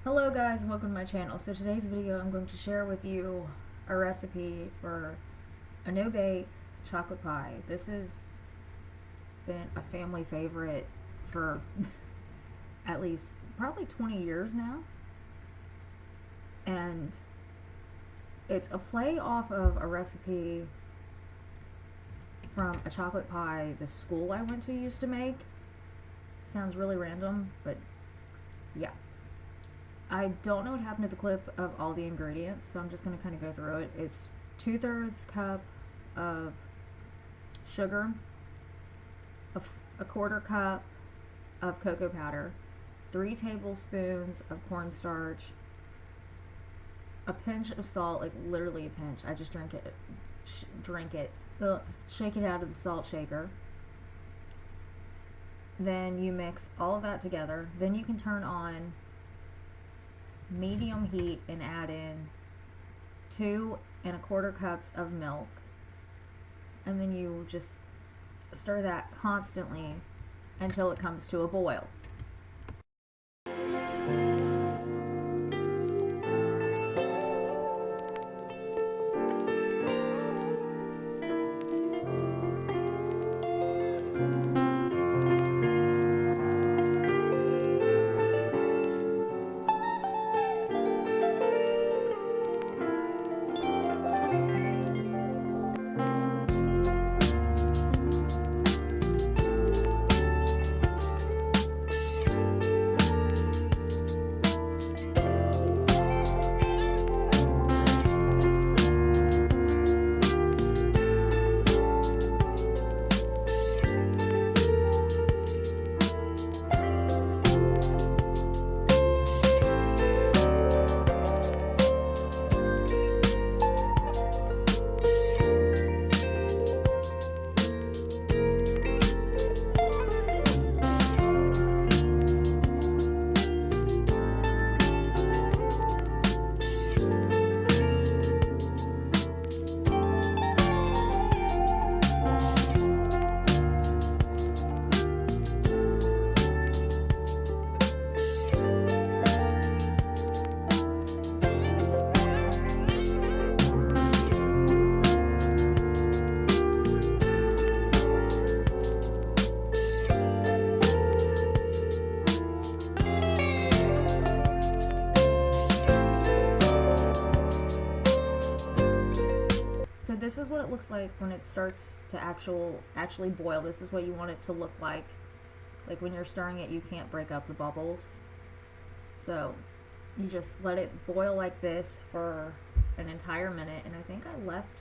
Hello guys, welcome to my channel. So today's video I'm going to share with you a recipe for a no-bake chocolate pie. This has been a family favorite for at least probably 20 years now. And it's a play off of a recipe from a chocolate pie the school I went to used to make. Sounds really random, but yeah. I don't know what happened to the clip of all the ingredients, so I'm just going to kind of go through it. It's 2/3 cup of sugar, a 1/4 cup of cocoa powder, 3 tablespoons of cornstarch, a pinch of salt, like literally a pinch. I just shake it out of the salt shaker. Then you mix all of that together. Then you can turn on medium heat and add in 2 1/4 cups of milk, and then you just stir that constantly until it comes to a boil. So this is what it looks like when it starts to actually boil. This is what you want it to look like. Like when you're stirring it, you can't break up the bubbles. So you just let it boil like this for an entire minute. And I think I left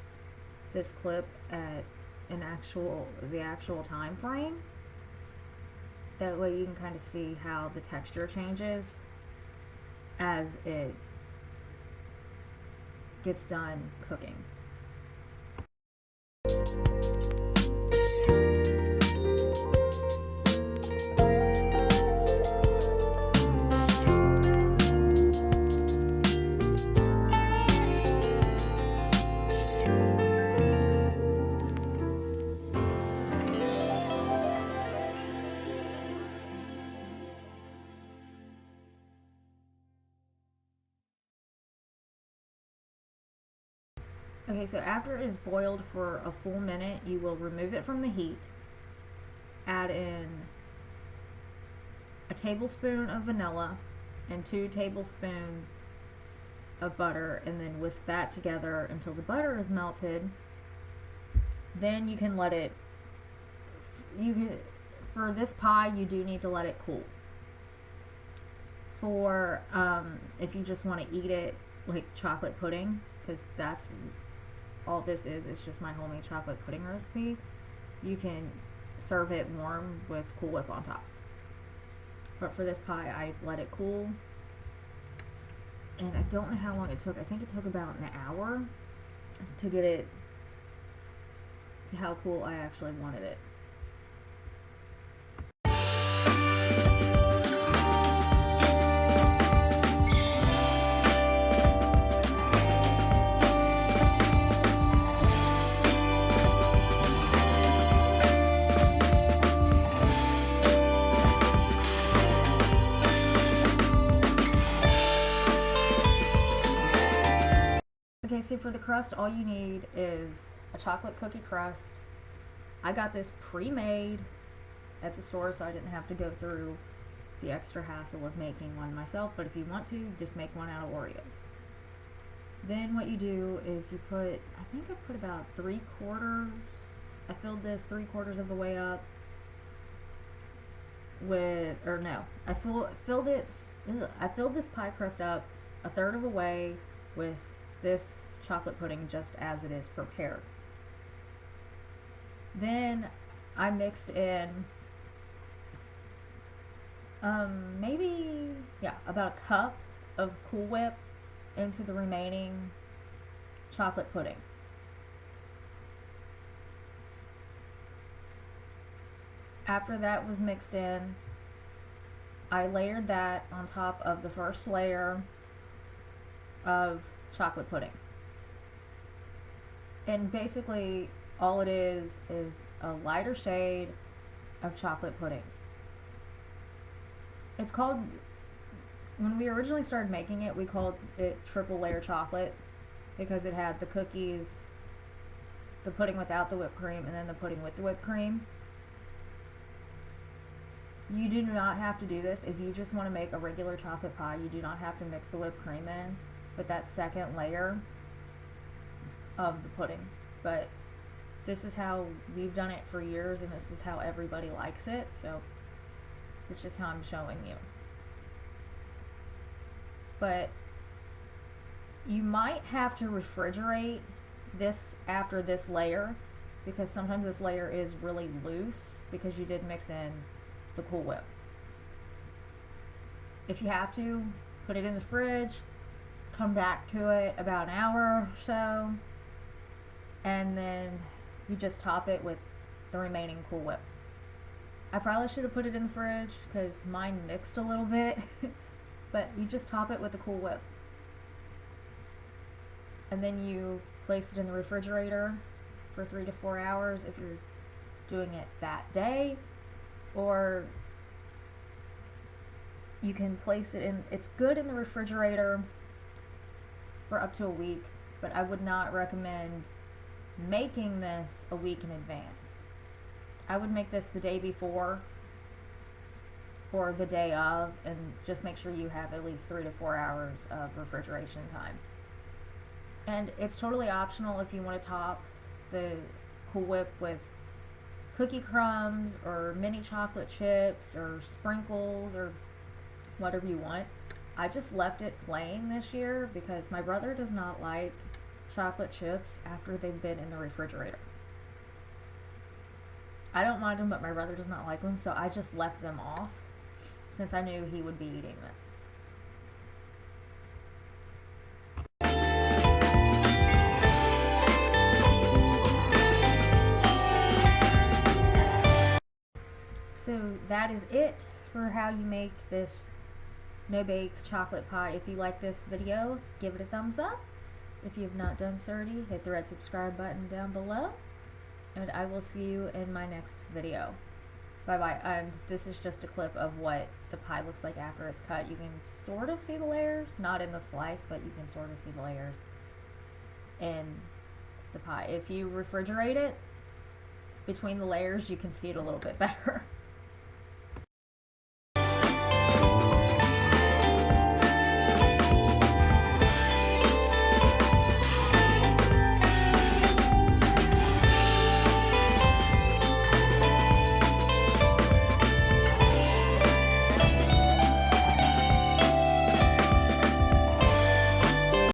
this clip at the actual time frame. That way you can kind of see how the texture changes as it gets done cooking. Okay, so after it is boiled for a full minute, you will remove it from the heat, add in a tablespoon of vanilla and 2 tablespoons of butter, and then whisk that together until the butter is melted. Then you can let it, for this pie, you do need to let it cool. For, if you just want to eat it like chocolate pudding, because that's all this is, it's just my homemade chocolate pudding recipe. You can serve it warm with Cool Whip on top. But for this pie, I let it cool. And I don't know how long it took. I think it took about an hour to get it to how cool I actually wanted it. Okay, so for the crust, all you need is a chocolate cookie crust. I got this pre-made at the store, so I didn't have to go through the extra hassle of making one myself, but if you want to, just make one out of Oreos. Then what you do is you put, I think I put about 3/4, I filled this 3/4 of the way up with, or no, I filled this pie crust up 1/3 of the way with this chocolate pudding just as it is prepared. Then I mixed in about a cup of Cool Whip into the remaining chocolate pudding. After that was mixed in, I layered that on top of the first layer of chocolate pudding. And basically all it is a lighter shade of chocolate pudding. It's called, when we originally started making it, we called it triple layer chocolate because it had the cookies, the pudding without the whipped cream, and then the pudding with the whipped cream. You do not have to do this. If you just want to make a regular chocolate pie, you do not have to mix the whipped cream in with that second layer of the pudding. But this is how we've done it for years, and this is how everybody likes it, so it's just how I'm showing you. But you might have to refrigerate this after this layer, because sometimes this layer is really loose because you did mix in the Cool Whip. If you have to, put it in the fridge, come back to it about an hour or so, and then you just top it with the remaining Cool Whip. I probably should have put it in the fridge because mine mixed a little bit, but you just top it with the Cool Whip. And then you place it in the refrigerator for 3 to 4 hours if you're doing it that day, or you can place it in, it's good in the refrigerator for up to a week, but I would not recommend making this a week in advance. I would make this the day before or the day of, and just make sure you have at least 3 to 4 hours of refrigeration time. And it's totally optional if you want to top the Cool Whip with cookie crumbs or mini chocolate chips or sprinkles or whatever you want. I just left it plain this year because my brother does not like chocolate chips after they've been in the refrigerator. I don't mind them, but my brother does not like them, so I just left them off since I knew he would be eating this. So that is it for how you make this no-bake chocolate pie. If you like this video, give it a thumbs up. If you have not done so already, hit the red subscribe button down below. And I will see you in my next video. Bye-bye. And this is just a clip of what the pie looks like after it's cut. You can sort of see the layers. Not in the slice, but you can sort of see the layers in the pie. If you refrigerate it, between the layers, you can see it a little bit better.